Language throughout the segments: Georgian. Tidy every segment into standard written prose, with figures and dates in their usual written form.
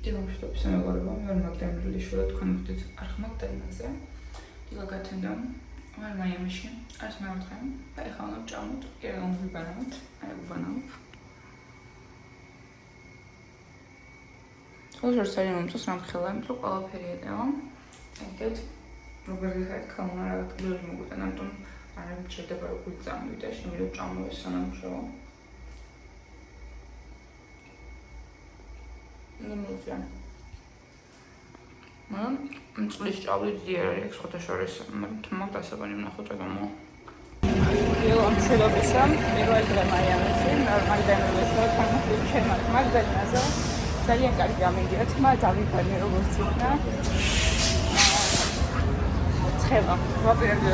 დილამშვიდობის მეგობრებო, მე ვარ მაგდალენა შულა, თქვენ მოდით არხ მაგდალენაზე. დილაგათენდა ვარ მაიამიში, არც მეოთხე და ეხლა უნდა ვჭამოთ, კიდევ ვიბანავთ, აი ვიბანავ. ოღონდ საერთოდ მომწონს რამხელა, იმიტომ რომ ყველაფერი ეტევა. ეგეთ როგორ გიხარით ქალმა რაღაც გული მოგვიტანა, ამიტომ არ მჭირდება რომ გული წამოვიდა, შემიძლია ვჭამო ეს სანამშრომლო. ნიმუზია. მან მწლის ჭავლი ძლიერ არის სხვათა შორის, მაგრამ დასაბანი ვნახოთ ეგამო. დილამშვიდობისა, პირველი დღე მაიამიში, მაგდალენაში ვარ, ჩემთან მაგდალენაზე. ძალიან კარგი გამიგია, თმა დავიფარნე როგორც იქნა. ცხება, ვაპირებდი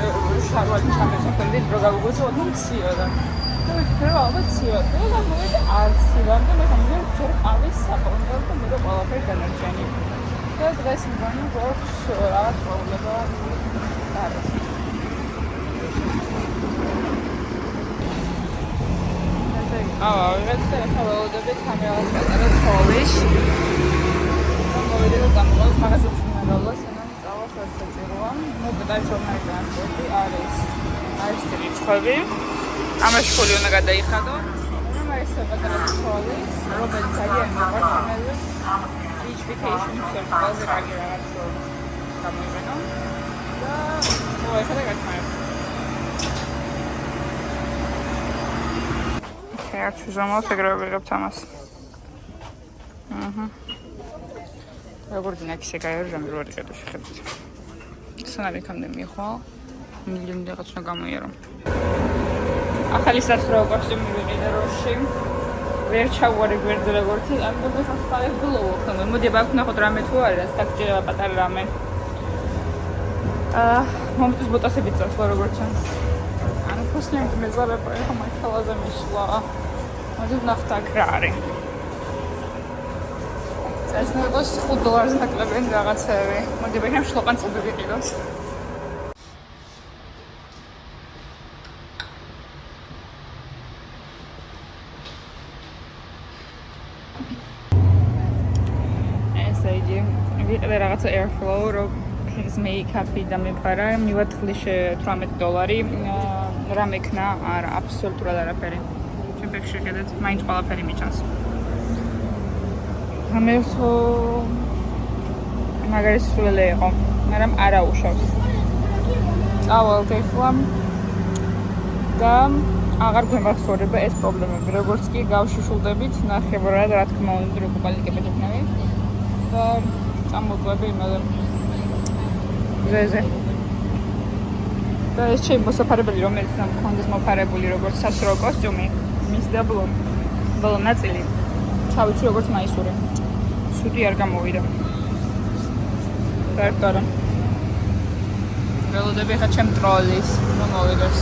შარვალი ჩამეწოხდი, რო გავუგზავნო მციოდა. და ვიფიქრე ალბათ ციოდა, და მოვიდა არც ციოდა, და მე ჯერ ყავის საპონდო და მე ყველაფერი განარჩენი. და დღეს მგონი გვაქვს რაღაც პრობლემა არის. ვიღაც და ახლა ველოდებით ამ რაღაც პატარა ცხოვლის. მოვიდა და გამოვიდა მაღაზიაში მაღლა, სანამ წავალ საჭიროა. მოგდაიც რომელი ტრანსპორტი არის. არის ტრიცხები. ამაშხული უნდა გადაიხადო. ეს პატარა ცხოვლის, რომელიც ძალიან მოყარშემელს. Beach vacation სერტიფიკატზე კარგი რაღაც გამოიყენო. და მოეხადა გათმარებ. ერთ ზომოთ ეგრევე ვიღებთ ამას. როგორ დინაქისე გაირო ჟანგრუარი გადო შეხედეთ. სანამ იქამდე მიხვალ, მილიონი რაღაც უნდა გამოიერო. ახალი სასწრაფო კოსტუმი ვიყიდე როში. ვერ ჩავუარე გვერდზე როგორც ამიტომ ხალხი გლოვა ხოლმე. მოდი ვაკვნახოთ რამე თუ არის, დაგჭირება პატარა რამე. მომწონს ბოტასები წასვლა როგორც ჩანს. ანუ ფოსლემ მეზარება ხომ ახალაზე მისვლა. მოდი ვნახოთ აქ რა არის. ეს ნებას $5 ნაკლებენ რაღაცები. მოდი ვექნებ შლოყან წუდი ვიყიდოთ. ესეიჯი ვიყიდე რაღაცა airflow რო ფერს მეიკაპი და მეპარა მივათხლი $18 რა მექნა არა აბსოლუტურად არაფერი ჩემ ფერში ხედეთ მაინც ყველაფერი მიჩანს ამერთო მაგარი სულელე იყო მაგრამ არა უშავს წავალთ ეხლა და აღარ გვემახსოვრება ეს პრობლემები როგორც კი გავშიშულდებით ნახევრად რა თქმა უნდა რო კოპალიკებით იქნები და წამოწვევი იმაზე ზეზე და ეს ჩემი მოსაფარებელი რომელიც მქონდეს მოფარებული როგორც სასწრაფო კოსტუმი მის და ბოლო ნაწილი ჩავიცი როგორც მაისური ცუდი არ გამოვიდა კარტარა ველოდები ხა ჩემ ტროლის რომ მოვიდოს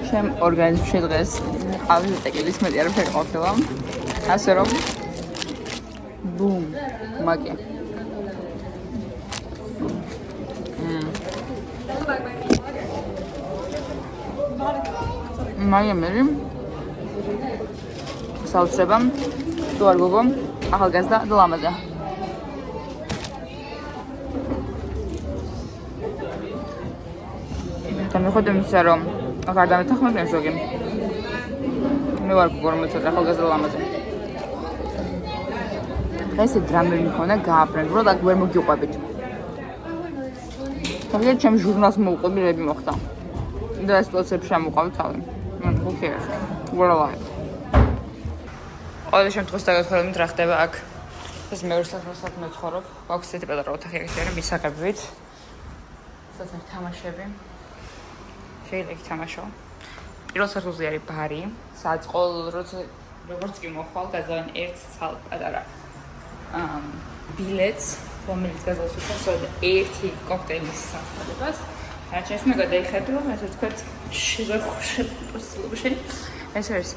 ჩემ ორგანიზმში დღეს ყავის და ტეკილის მეტი არაფერი ყოფილა. ასე რომ ბუმ მაგე. მაიამერი საოცრება თუ არ გოგო ახალგაზრდა და ლამაზა. მიუხედავად იმისა, რომ აღარ დამეთანხმებიან ზოგი. მე ვარ გოგო, რომელიც ახალგაზრდა ლამაზი. ესე დრამები მქონდა გააბრენ, რომ აქ ვერ მოგიყვებით. თავი ჩემ ჟურნალს მოუყვები რები მოხდა. და სიტუაციებში შემოყვავი თავი. Who cares? We're alive. ყოველ შემთხვევაში დაგეთხოვებით რა ხდება აქ. ეს მეორე სახლში მეცხოვრობ. აქვს ესეთი პატარა ოთახი ეგეთი მისაღებივით. სადაც თამაშები. შეიძლება იქ თამაშო. პირველ სართულზე არის ბარი, სადაც როგორც კი მოხვალ, გაძლევენ ერთ პატარა ბილეთს, რომელიც გაზავსებს ერთი კოქტეილის საფრთხებას. რაც მე გადაიხადე, რომ ესე ვთქვათ, შესაძლებლობაში ეს არის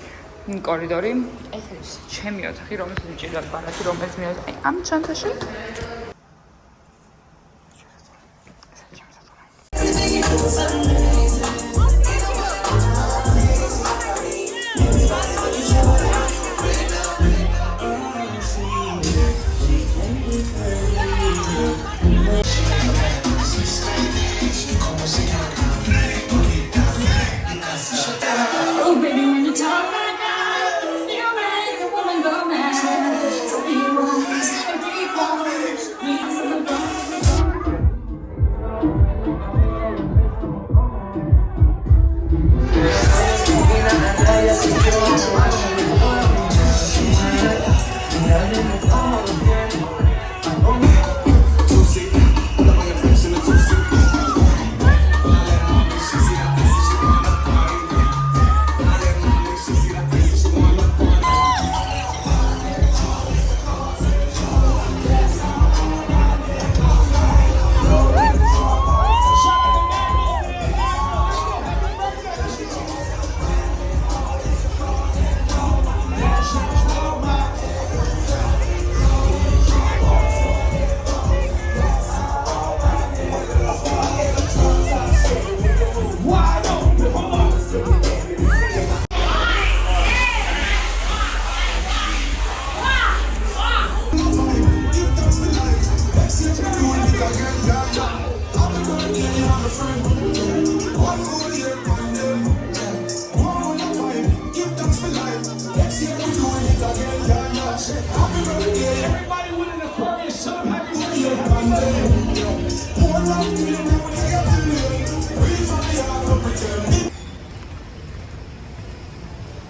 კორიდორი, ეს არის ჩემი ოთახი, რომელიც მჭირდება ბარათი, რომელიც მე აი ამ ჩანთაში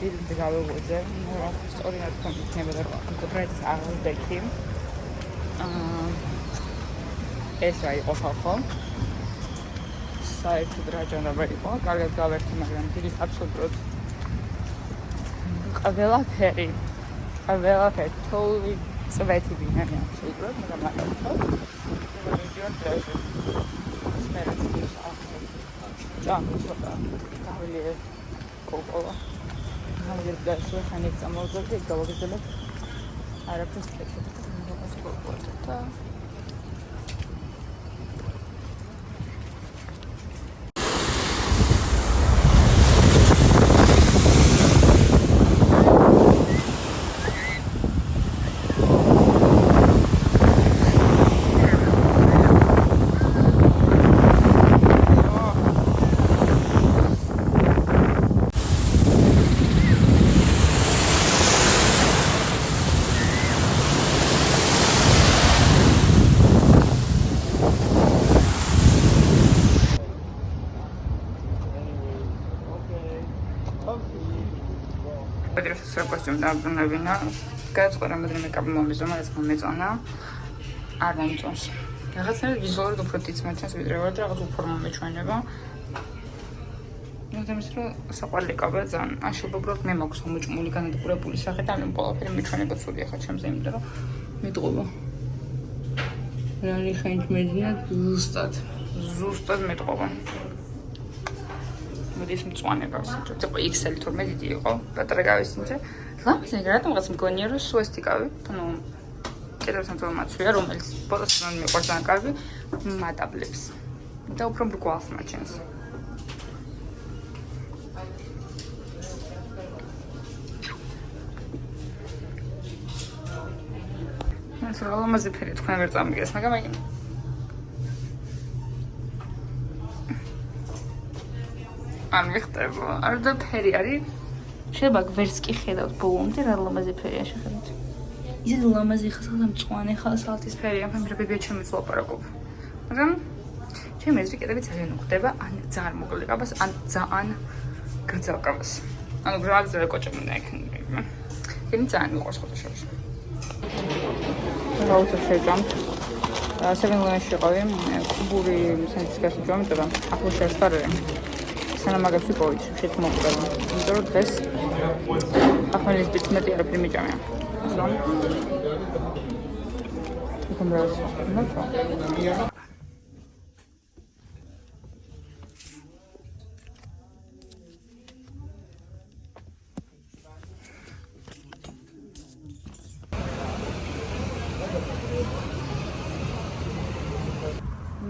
Didn't go with them. Sorry, not coming to the bread is the Kim. ეს რა იყო ხალხო? საერთოდ რა ჯანაბა იყო? კარგად გავერთი, მაგრამ დიდი აბსოლუტურად ყველაფერი totally წვეთი ვინარი აბსოლუტურად, მაგრამ მაგალითად ვიდეო დროზე სმერაც ის ჯამი ცოტა გავილიე კოკოლა გამიგდა სულ ხანით წამოვიდი გავაგზავნე არაფერს კეთებ მაგას კოკოლა Костюм давно сказать, რამდენი მეკაპი მომიზომა, ეს მომეწონა. არ მომწონს. რაღაცნაირად ვიზუალურად უფრო დიდ მოჩანს, ვიდრე ვარ და რაღაც უფორმა მეჩვენება. ნუ თემის რომ საყვარელი კაბა ძალიან აშუქებდა, უბრალოდ მე მაქვს მოჭმული განადგურებული სახე და ამ ყველაფერი მეჩვენება ცუდია ხა ჩემზე, იმიტომ რომ მეტყობა. რალი ხენთ მეძინა ზუსტად მეტყობა. მოდის მწვანე გავსინჯო. ცოტა XL თორმე დიდი იყო, პატარა გავისინჯე. ლამაზი რატომ რაღაც მგონია რომ სუესტიკავი, ანუ კიდევ ინფორმაცია, რომელიც ფოტოსთან მიყვარს ანკარები, მატაბლებს. და უფრო მრგვალს მაჩენს. ეს ლამაზი ფერი თქვენ ვერ წამიგეს, მაგრამ აი არ მიხდება. არ და ფერი არის. შეიძლება გვერდს კი ხედავთ ბოლომდე რა ლამაზი ფერია შეხედეთ. ისეთი ლამაზი ხალხა მწვანე ხალხის ფერია, ამერებია ჩემს ლაპარაკობ. მაგრამ ჩემი ეზრი კიდევ ძალიან უხდება, ან ძალიან მოკლე ყავს, ან ძალიან გრძელ ყავს. ანუ გრძელ კოჭებნა იქნება. იმ ძალიან მიყვარს ფოტოშოპში. რაუცებ შეჭამ. 7-Eleven-ში ყავი, კუბური სენდის გასაჯვამ, და ახლა შეესწარებ. სანამ მაგას ვიპოვეთ, შეიძლება მოვყდება. იმიტომ რომ დღეს ახალი სპეციმეტი არაფერი მიჭამია. ასე რომ იქნებს ნაცო.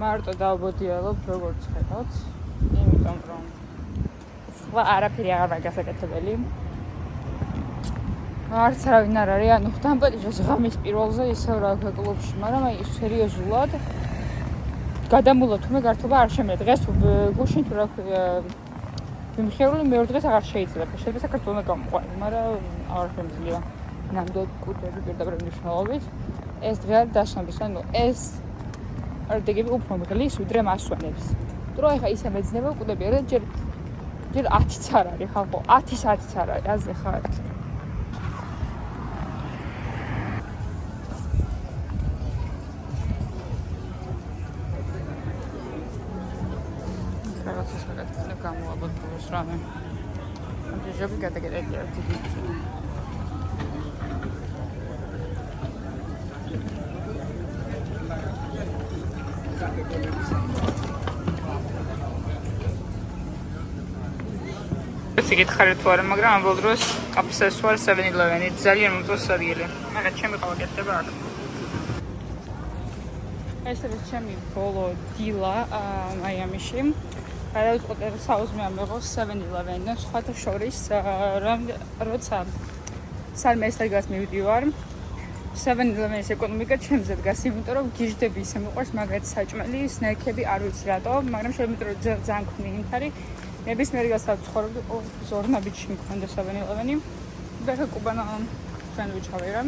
მარტო დავბოდიალობ როგორც ხედავთ, იმიტომ რომ სხვა არაფერი აღარ მაგასაკეთებელი. არც არავინ არ არის, ანუ დამპატიჟოს ღამის პირველზე ისევ რა ვქო კლუბში, მაგრამ აი სერიოზულად გადამულა თუმე გართობა არ შემიძლია. დღეს გუშინ თუ რა ვქო მიმხევრული მეორე დღეს აღარ შეიძლება. შეიძლება საქართველოს გამოყვანი, მაგრამ აღარ შემიძლია. ნამდვილ კუდები პირდაპირ მნიშვნელობით ეს დღე არის დასვენების, ანუ ეს არდეგები უფრო მღლის ვიდრე მასვენებს. დრო ეხა ისე მეძნება კუდები არა ჯერ 10-იც არ არის ხალხო, 10 საათიც არ არის, აზე ხარ. რაღაცას გადაგწყვეტ გამოვაბოთ ეს რამე. ამჯერად გადაგეტყვი ერთი დიდი. გითხარით თუ არა, მაგრამ ამ ბოლო დროს აფსეს ვარ 7-Eleven-ი, ძალიან მომწონს სერიალი. მაგრამ ჩემი ყავა კეთდება აქ. ეს არის ჩემი ბოლო დილა მაიამიში. გადავწყვეტე საუზმე ამეღო 7-Eleven-ი, სხვათა შორის როცა სარმესტაგას მივდივარ. 7-Eleven-ის ეკონომიკა ჩემზე დგას, იმიტომ რომ გიჟდები ისე მიყვარს, მაგათ საჭმელი, სნეკები არ ვიცი რატო, მაგრამ შეიძლება რომ ძალიან ქმნინით არის. ნებისმიერ გასავ ცხოვრობდი ზორნაბიჯში მქონდა 7-Eleven-ი. და ხა კუბანა სანდვიჩი ავერა.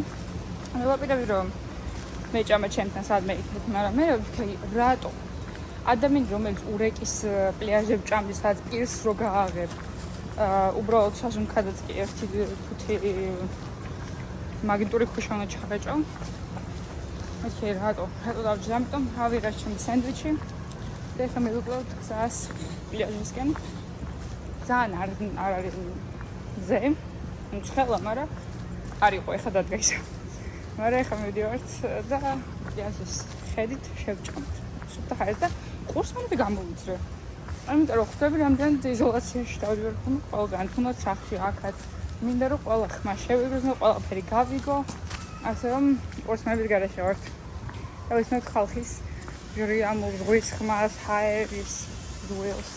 მე ვაპირები რომ მეჭამა ჩემთან სადმე იქნებ, მაგრამ მე ვიქი რატო ადამიანი რომელიც ურეკის პლაჟზე ჭამდის სადაც პირს რო გააღებ. უბრალოდ საზომქადაც კი ერთი ფუთი მაგნიტური ხუშანა ჩაღეჭო. მე რატო დავჭამ, ამიტომ ავიღე ჩემი სანდვიჩი. და ხა მე ვიყავ გზას პლაჟისკენ. ძალიან არ არის ზე, მცხელა, მაგრამ არ იყო, ეხლა დადგა ისე. მაგრამ ეხლა მივდივართ და პლაჟის ხედით შევჭამთ. სუფთა ხარ და ყურს მომდი გამოვიწრე. ამიტომ რომ ხვდები რამდენი იზოლაციაში დავდივარ ხოლმე ყველგან, თუნდაც სახში აქაც. მინდა რომ ყველა ხმა შევიგრძნო, ყველაფერი გავიგო. ასე რომ ყურს მომდი გარეშე ვარ. და ვისმენთ ხალხის ჟრიამულ ზღვის ხმას, ჰაერის ზღვილს.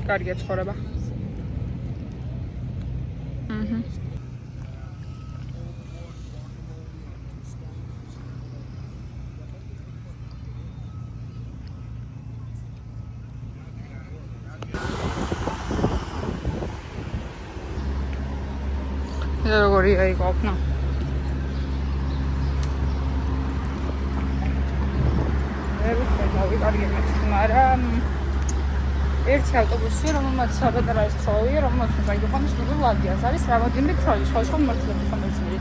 კარგია ცხოვრება. და როგორია იქ ყოფნა? მაგრამ ერთი ავტობუსი, რომელმაც საპატარა ეს ტროლია, რომელმაც უნდა იყოს სულ ლაგიას არის რამოდენიმე ტროლი, სხვა მართლები ხომეცმი.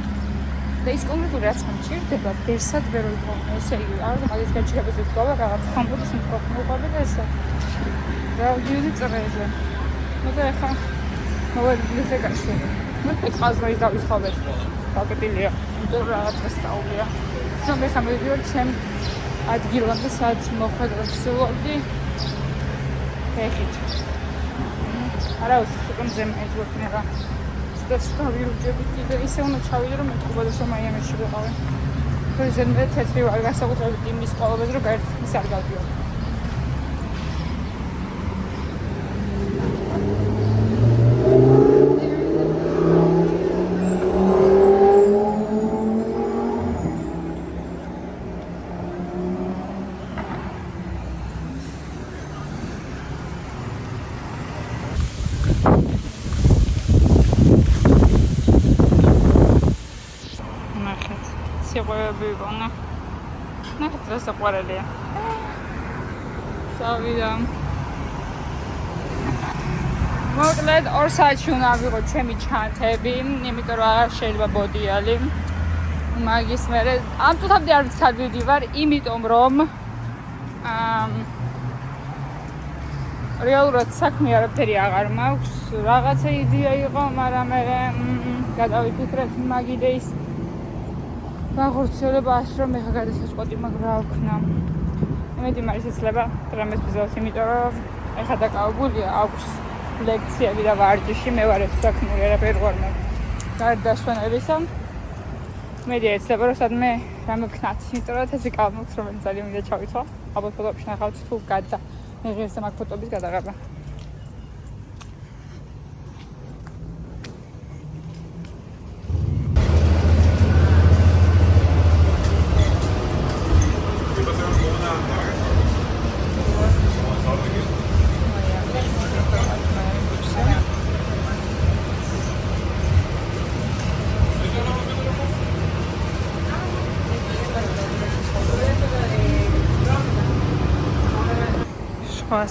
და ის კონკრეტული რაც მჭირდება, ბერსად ვერ იყო. ესე იგი, არა მაგის გაჩერებას ვთქვა, რაღაც ხამბუდის მწკოხ მოყვება და ესა. რა ვიდი წრეზე. ნუ და ახლა მოვედი გაშენ. მე ყაზმაის დავისხავებ. დაკეტილია. იმიტომ რაღაც სწავლია. რომ მე ხამედიო ჩემ ადგილამდე სადაც მოხვედრა ვსულობდი. ეხით. არა უცებ ზემეთ ვქნება. სტავირუჯები კიდე ისე უნდა ჩავიდე რომ მეთქობა და მაიამიში ვიყავი. პრეზიდენტი თეთრი ვარ განსაკუთრებით იმის ყოველდღე რომ გაერთის არ გავდიო. ნახეთ, სიყვარული ვიგონა. ნახეთ, რა საყვარელია. წავიდა. მოკლედ 2 საათში უნდა ავიღოთ ჩემი ჩანთები, იმიტომ რომ არ შეიძლება ბოდიალი. მაგის მერე ამ წუთამდე არ ვიცი სად ვიდივარ, იმიტომ რომ რეალურად საქმე არაფერი აღარ მაქვს. რაღაცა იდეა იყო, მაგრამ მე გადავიფიქრეთ მაგ იდეის გახორციელებაში, რომ ეხლა გადასაწყვეტი მაგ რა ვქნა. იმედი მაქვს იცლება დრამეს ბიზნეს, იმიტომ რომ ეხლა დაკავებულია აქვს ლექციები და ვარჯიში, მე ვარ ეს საქმე არაფერი ვარ მე. გარდასვენებისა. მედი იცლება რომ სადმე რამე ვქნათ, იმიტომ რომ ეს კალმოქს რომელიც ძალიან მინდა ჩავიცვა. ალბათ ფოტოებში ნახავთ თუ გადა მე ღირსა მაგ ფოტოების გადაღება.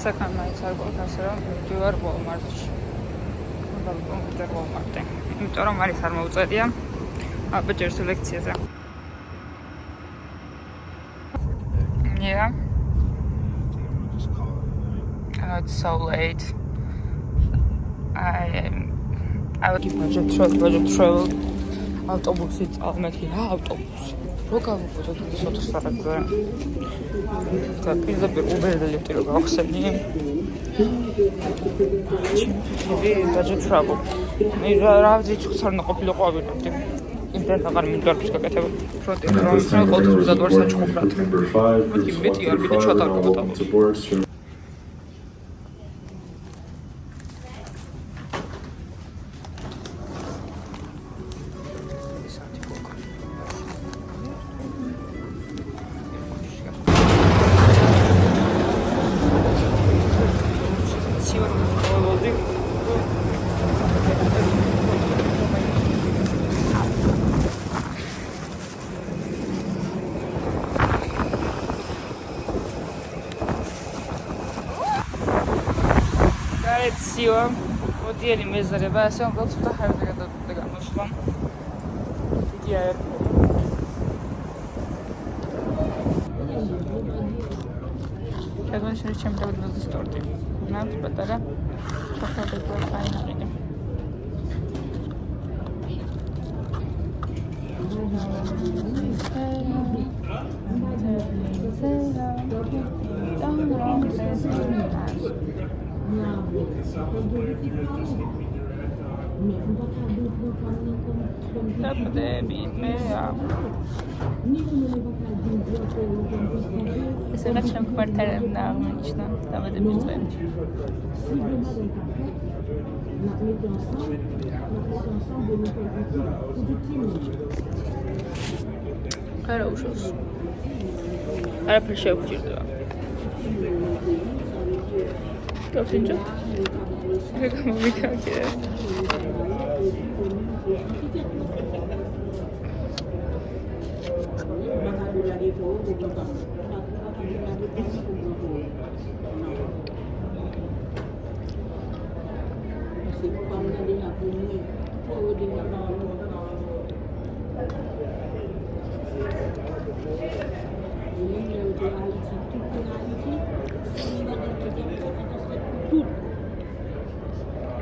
საქმე მაინც არ გვაქვს ასე რომ მივდივარ Walmart-ში. უნდა Walmart-ი. იმიტომ რომ არის არ მოუწედია აბეჭერს ლექციაზე. Yeah. Oh, it's so late. I would keep budget travel. ავტობუსით წავმეთი რა ავტობუსი. რო გავუკვირდეთ ის 4 საათზე. და პირდაპირ Uber და Lyft-ი რო გავხსენი. ჩემი budget travel. მე რა ვიცი ხარ ნაყოფილიყო ავიღებდი. იმდენ აღარ მინდა ის გაკეთება. ფრონტი რომ ყოველთვის ზად ვარ საჩხუბრად. მოდი მეტი არ მინდა ჩატარკო. Ცივა მოდიელი მეზარება ასე უნდა ცოტა ხარზე გადავწყვეტე გამოსვლა. იგი არ ჩაგონშენ ჩემ დავდოს ტორტი. ნამ პატარა ჩოქოლადი ფაინალი. Mesela çok kvartallarında almıştım. Davada bir tane. Kara uşuz. Kara paşa uçurdu. Kapınca. Reklamı bir tane.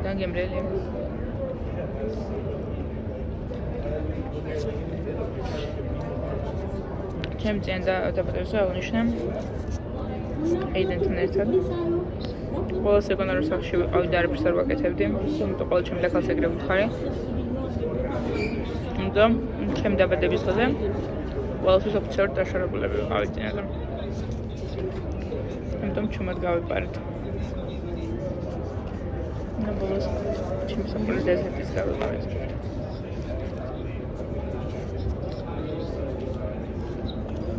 Danke, Breli. ჩემ წინდა დაპატევსა აღნიშნე აიდენტიდან ერთად ყველა სეკუნდარულ სახში ვიყავი და არაფერს არ ვაკეთებდი თუმცა ყველა ჩემი ლექალს ეგრე ვითხარი თუმცა ჩემ დაბადების დღეზე ყველასთვის ოფიციალურად დაშორებულები ვიყავი წინაზე ამიტომ ჩუმად გავიპარეთ და ბოლოს ჩემი საფრთხე დეზერტის გავიყავით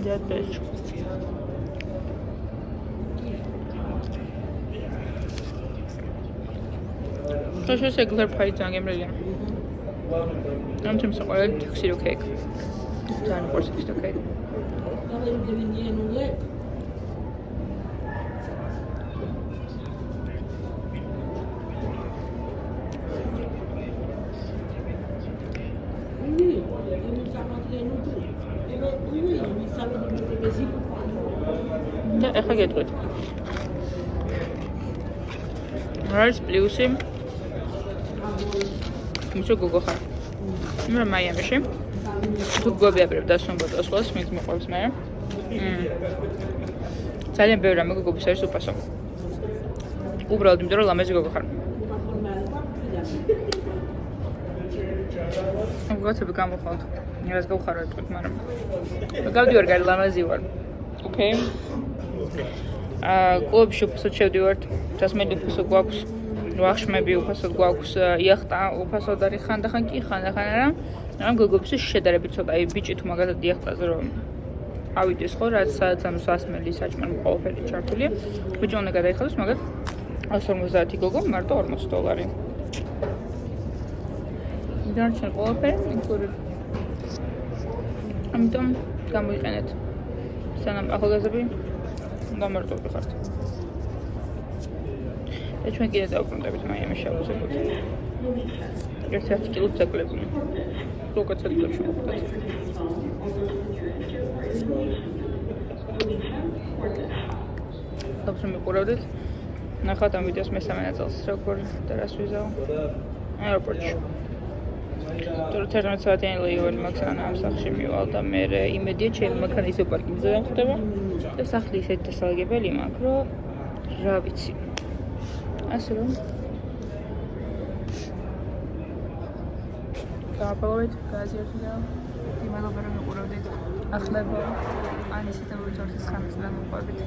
Дядь. ხაშას ეგლერ ფაი ძალიან გემრიელია. ამ თემს აყოლე ტექსტილო კეიქ. ძალიან ყურს ტექსტილო კეიქ. და ახლა გეტყვით. არის პლუსი. მისო გოგო ხარ. მე მაიამიში. თუ გვაბიაბრებ დასვენებად ასვლას, მე მიყვარს მე. ძალიან ბევრი რამე გოგობის არის უპასო. უბრალოდ იმიტომ რომ ლამაზი გოგო ხარ. გაცები გამოხვალთ. რას გავხაროთ თქვით, მაგრამ გავდივარ გარი ლამაზი ვარ. ოკეი. კლუბში უბრალოდ შევდივართ. დასმელი უბრალოდ გვაქვს. ვახშმები უბრალოდ გვაქვს. იახტა უბრალოდ არის ხანდახან კი ხანდახან არა. ამ გოგობის შედარებით ცოტა აი ბიჭი თუ მაგალითად იახტაზე რომ ავიდეს ხო რაც სადაც ამ სასმელი საჭმელი ყველაფერი ჩართულია. ბიჭი უნდა გადაიხადოს მაგალითად 150 გოგო მარტო $40. დარჩენ ყველაფერი იქური. ამიტომ გამოიყენეთ. სანამ ახალგაზრდები დამარტოვდი ხართ. ჩვენ კიდე დავბრუნდებით მაიამიში აუცილებლად. ერთ-ერთი კილოც აკლებული. როგორ წელიწადში მოხდათ. დავსვი მიყურავდით. ნახავთ ამ ვიდეოს მესამე ნაწილს, როგორ და რას ვიზავ აეროპორტში. თორე 11 საათიანი ლეივანი მაქსიმალ ამ სახლში მივალ და მე იმედია ჩემი მანქანა ისე პარკინგზე ხდება და სახლი ისეთი დასალაგებელი მაქვს, რომ რა ვიცი. ასე რომ გააპალავეთ, გააზიარეთ და იმალობა რომ მიყურავდით. ახლა ან ისეთ მოიწორდეს ხანს და მოყვებით.